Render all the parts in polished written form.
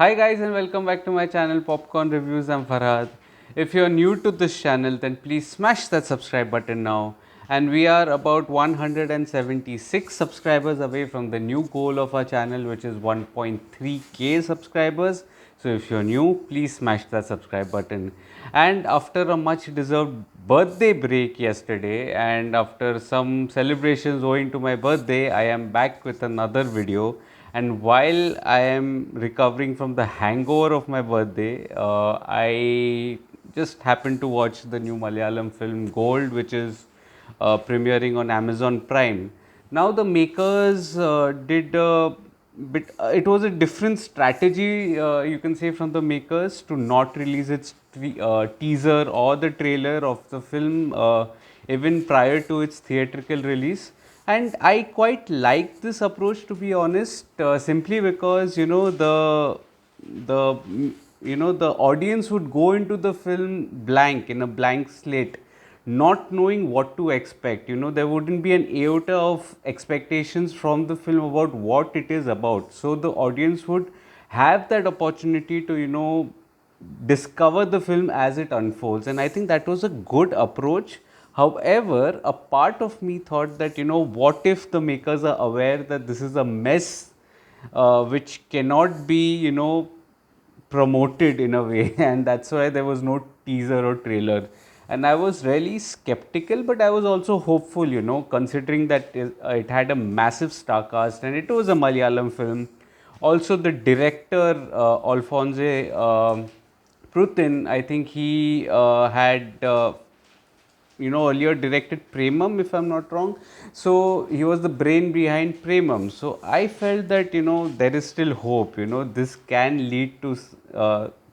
Hi guys and welcome back to my channel Popcorn Reviews. I'm Farhad. If you're new to this channel then please smash that subscribe button now. And we are about 176 subscribers away from the new goal of our channel, which is 1.3k subscribers. So if you're new, please smash that subscribe button. And after a much deserved birthday break yesterday and after some celebrations owing to my birthday, I am back with another video. And while I am recovering from the hangover of my birthday, I just happened to watch the new Malayalam film Gold, which is premiering on Amazon Prime. Now, the makers did a bit, it was a different strategy, you can say, from the makers to not release its teaser or the trailer of the film even prior to its theatrical release. And I quite like this approach, to be honest, simply because the audience would go into the film blank, in a blank slate, not knowing what to expect. There wouldn't be an iota of expectations from the film about what it is about. So the audience would have that opportunity to discover the film as it unfolds, and I think that was a good approach. However, a part of me thought that, what if the makers are aware that this is a mess which cannot be, promoted in a way, and that's why there was no teaser or trailer. And I was really skeptical, but I was also hopeful, considering that it had a massive star cast and it was a Malayalam film. Also, the director, Alphonse, Prutin, I think he had earlier directed Premam, if I'm not wrong. So he was the brain behind Premam. So I felt that, there is still hope. This can lead to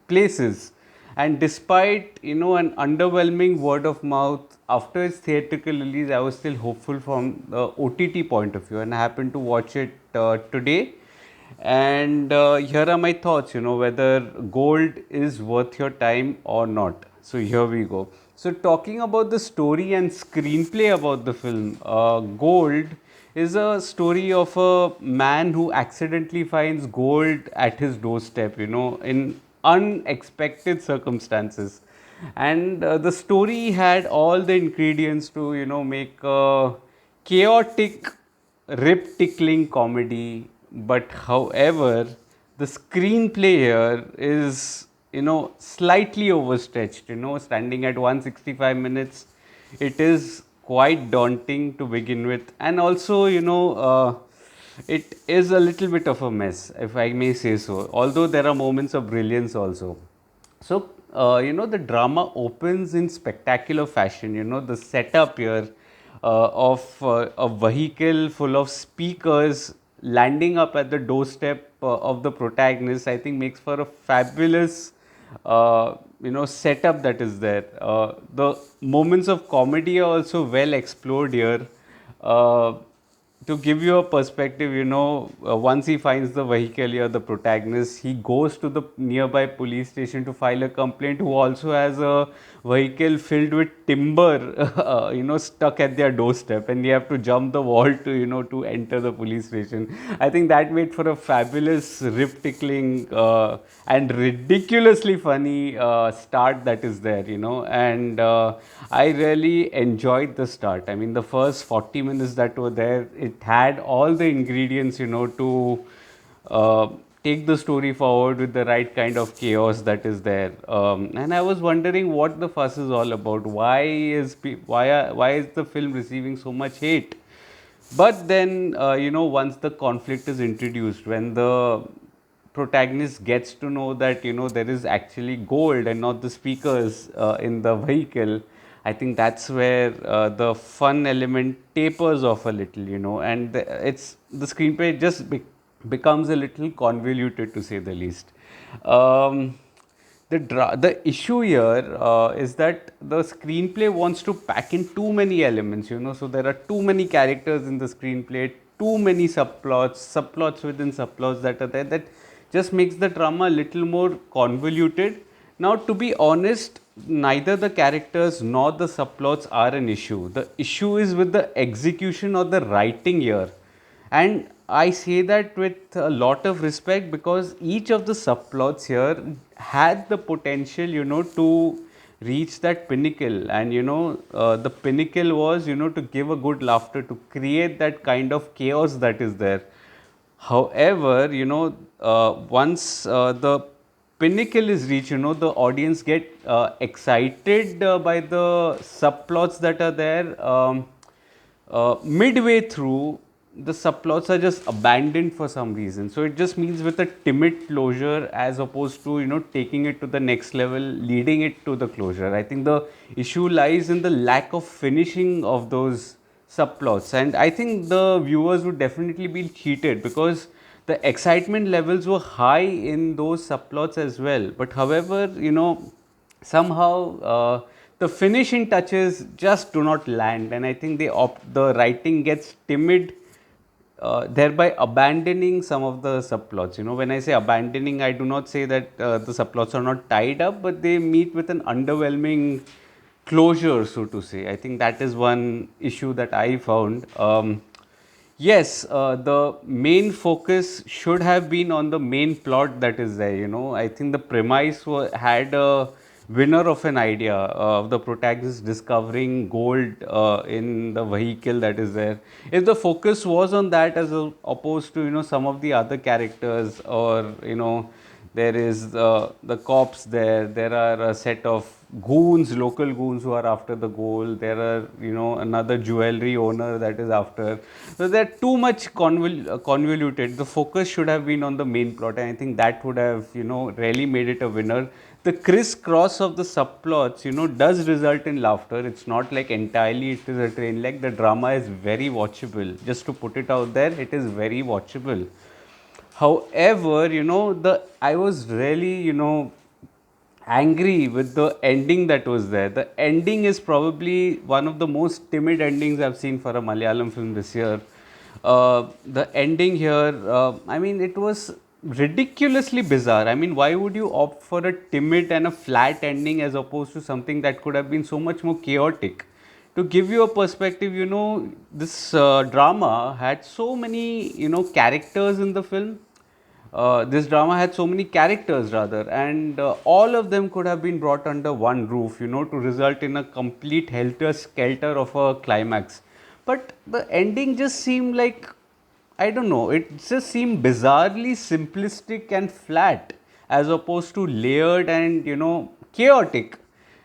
places. And despite, an underwhelming word of mouth after its theatrical release, I was still hopeful from the OTT point of view, and I happened to watch it today. And here are my thoughts, whether Gold is worth your time or not. So here we go. So talking about the story and screenplay about the film, Gold is a story of a man who accidentally finds gold at his doorstep, in unexpected circumstances. And the story had all the ingredients to, make a chaotic, rip tickling comedy. But however, the screenplay here is, slightly overstretched. Standing at 165 minutes, it is quite daunting to begin with. And also, it is a little bit of a mess, if I may say so, although there are moments of brilliance also. So, the drama opens in spectacular fashion. The setup here of a vehicle full of speakers landing up at the doorstep of the protagonist, I think makes for a fabulous, setup that is there. The moments of comedy are also well explored here. Uh, to give you a perspective, once he finds the vehicle here, the protagonist, he goes to the nearby police station to file a complaint, who also has a vehicle filled with timber, stuck at their doorstep, and they have to jump the wall to, to enter the police station. I think that made for a fabulous, rip-tickling, and ridiculously funny start that is there, and I really enjoyed the start. I mean, the first 40 minutes that were there, it had all the ingredients, to take the story forward with the right kind of chaos that is there. And I was wondering what the fuss is all about. Why is the film receiving so much hate? But then, once the conflict is introduced, when the protagonist gets to know that, there is actually gold and not the speakers in the vehicle, I think that's where the fun element tapers off a little, and the screenplay just becomes a little convoluted, to say the least. Um, the issue here is that the screenplay wants to pack in too many elements, so there are too many characters in the screenplay, too many subplots within subplots that are there, that just makes the drama a little more convoluted. Now, to be honest, neither the characters nor the subplots are an issue. The issue is with the execution or the writing here. And I say that with a lot of respect because each of the subplots here had the potential, to reach that pinnacle. And, the pinnacle was, to give a good laughter, to create that kind of chaos that is there. However, once the pinnacle is reached, the audience get excited by the subplots that are there. Midway through, the subplots are just abandoned for some reason. So it just means with a timid closure as opposed to, taking it to the next level, leading it to the closure. I think the issue lies in the lack of finishing of those subplots. And I think the viewers would definitely be cheated because the excitement levels were high in those subplots as well. But however, somehow the finishing touches just do not land, and I think the writing gets timid, thereby abandoning some of the subplots. When I say abandoning, I do not say that the subplots are not tied up, but they meet with an underwhelming closure, so to say. I think that is one issue that I found. Yes, the main focus should have been on the main plot that is there. I think the premise had a winner of an idea of the protagonist discovering gold in the vehicle that is there. If the focus was on that as opposed to some of the other characters, or there is the cops there. There are a set of goons, local goons who are after the gold. There are, another jewelry owner that is after. So they're too much convoluted. The focus should have been on the main plot, and I think that would have, really made it a winner. The crisscross of the subplots, does result in laughter. It's not like entirely it is a train wreck. The drama is very watchable. Just to put it out there, it is very watchable. However, the I was really, angry with the ending that was there. The ending is probably one of the most timid endings I've seen for a Malayalam film this year. The ending here, I mean, it was ridiculously bizarre. I mean, why would you opt for a timid and a flat ending as opposed to something that could have been so much more chaotic? To give you a perspective, this drama had so many, characters in the film. This drama had so many characters rather, and all of them could have been brought under one roof, to result in a complete helter-skelter of a climax. But the ending just seemed like, I don't know, it just seemed bizarrely simplistic and flat as opposed to layered and, chaotic.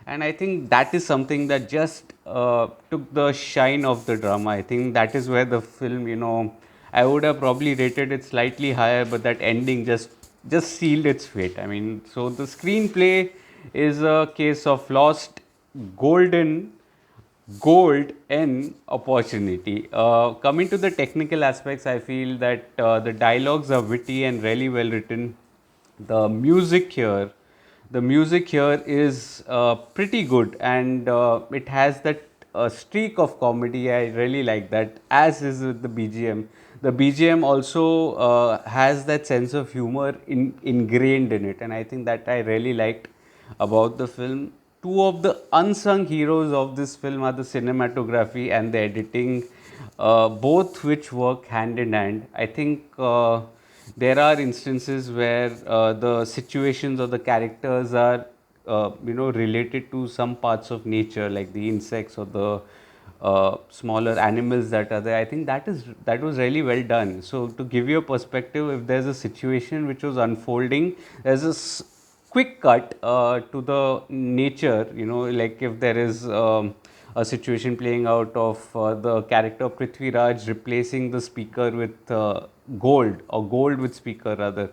And I think that is something that just took the shine of the drama. I think that is where the film, I would have probably rated it slightly higher, but that ending just sealed its fate. I mean, so the screenplay is a case of lost golden gold and opportunity. Coming to the technical aspects, I feel that the dialogues are witty and really well written. The music here, the music here is pretty good, and it has that streak of comedy. I really like that, as is with the BGM. The BGM also has that sense of humor ingrained in it, and I think that I really liked about the film. Two of the unsung heroes of this film are the cinematography and the editing, both which work hand in hand. I think there are instances where the situations or the characters are, related to some parts of nature, like the insects or the smaller animals that are there. I think that was really well done. So to give you a perspective, if there's a situation which was unfolding, there's a quick cut to the nature, like if there is a situation playing out of the character Prithviraj replacing the speaker with gold, or gold with speaker rather,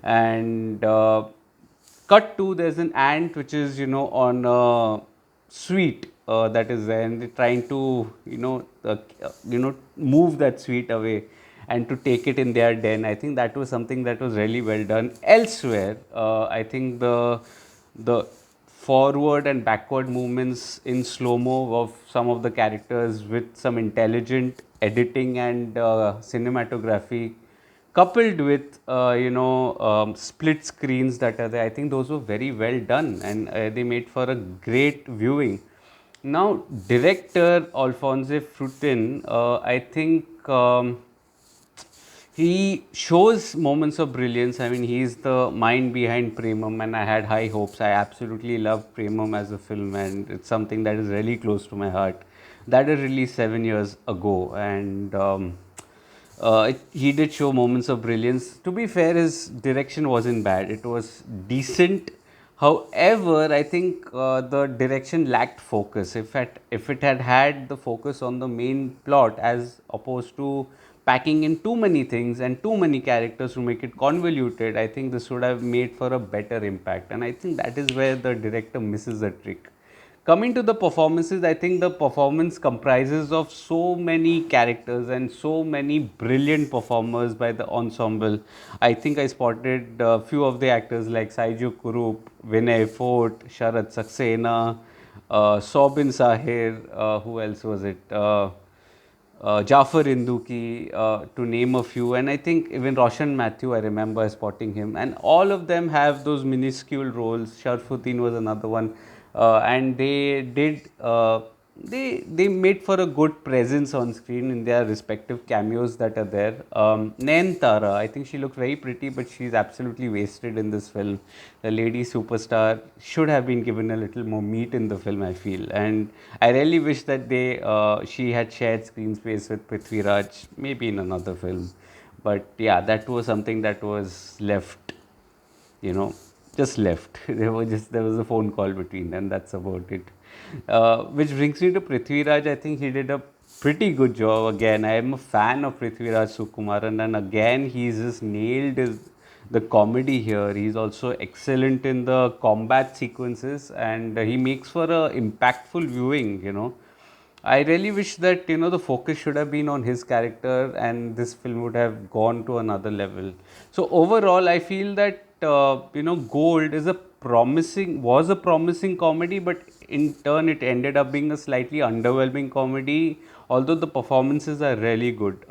and cut to there's an ant which is, on a sweet that is there, and they're trying to, move that sweet away and to take it in their den. I think that was something that was really well done. Elsewhere, I think the forward and backward movements in slow mo of some of the characters with some intelligent editing and cinematography, coupled with split screens that are there. I think those were very well done, and they made for a great viewing. Now, director Alphonse Frutin, I think he shows moments of brilliance. I mean, he's the mind behind Premam, and I had high hopes. I absolutely love Premam as a film, and it's something that is really close to my heart. That is released 7 years ago, and he did show moments of brilliance. To be fair, his direction wasn't bad. It was decent. However, I think the direction lacked focus. If it had had the focus on the main plot as opposed to packing in too many things and too many characters to make it convoluted, I think this would have made for a better impact. And I think that is where the director misses a trick. Coming to the performances, I think the performance comprises of so many characters and so many brilliant performers by the ensemble. I think I spotted a few of the actors like Saiju Kurup, Vinay Fort, Sharat Saxena, Sobin Sahir, who else was it? Jafar Induki, to name a few, and I think even Roshan Matthew, I remember spotting him, and all of them have those minuscule roles. Sharfuddin was another one, and they made for a good presence on screen in their respective cameos that are there. Nain Tara, I think she looked very pretty, but she's absolutely wasted in this film. The lady superstar should have been given a little more meat in the film, I feel, and I really wish that she had shared screen space with Prithviraj, maybe in another film. But yeah, that was something that was left, you know, just left. There was a phone call between them. That's about it. Which brings me to Prithviraj. I think he did a pretty good job again. I am a fan of Prithviraj Sukumaran, and again he's just the comedy here. He's also excellent in the combat sequences, and he makes for a impactful viewing. I really wish that the focus should have been on his character, and this film would have gone to another level. So overall, I feel that Gold is was a promising comedy, but in turn it ended up being a slightly underwhelming comedy. Although the performances are really good.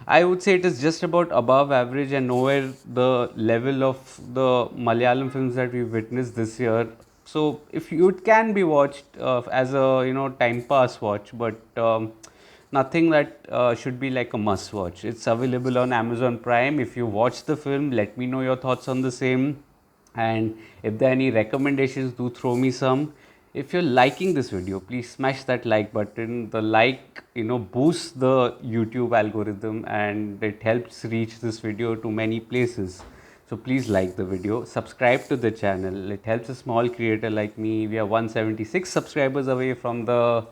I would say it is just about above average and nowhere the level of the Malayalam films that we've witnessed this year. So if it can be watched as a time pass watch, but nothing that should be like a must watch. It's available on Amazon Prime. If you watch the film, let me know your thoughts on the same, and if there are any recommendations, do throw me some. If you're liking this video, please smash that like button. The like boosts the YouTube algorithm, and it helps reach this video to many places. So please like the video, subscribe to the channel. It helps a small creator like me. We are 176 subscribers away from the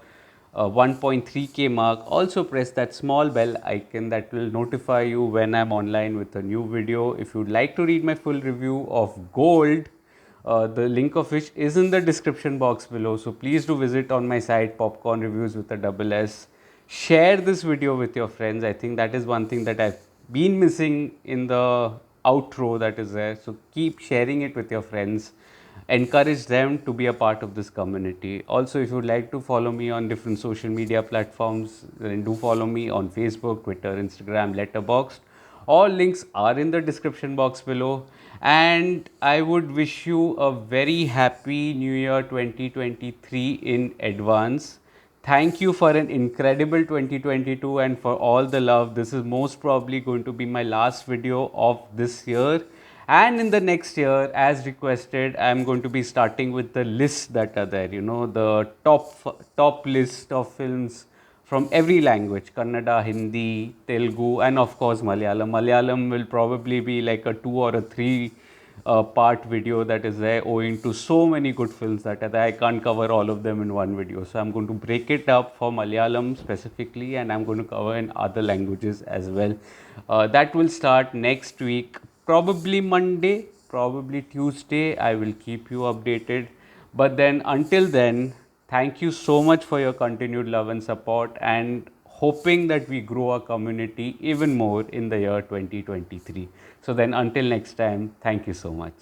1.3k mark. Also press that small bell icon that will notify you when I'm online with a new video. If you'd like to read my full review of Gold, the link of which is in the description box below, so please do visit on my site, Popcorn Reviews with a double S. Share this video with your friends. I think that is one thing that I've been missing in the outro that is there. So keep sharing it with your friends. Encourage them to be a part of this community. Also, if you would like to follow me on different social media platforms, then do follow me on Facebook, Twitter, Instagram, Letterboxd. All links are in the description box below. And I would wish you a very happy New Year 2023 in advance. Thank you for an incredible 2022 and for all the love. This is most probably going to be my last video of this year. And in the next year, as requested, I am going to be starting with the lists that are there, the top list of films from every language: Kannada, Hindi, Telugu, and of course Malayalam. Malayalam will probably be like a 2 or a 3 part video that is there, owing to so many good films that are there. I can't cover all of them in one video. So I'm going to break it up for Malayalam specifically, and I'm going to cover in other languages as well. That will start next week, probably Monday, probably Tuesday. I will keep you updated. But then until then, thank you so much for your continued love and support, and hoping that we grow our community even more in the year 2023. So then until next time, thank you so much.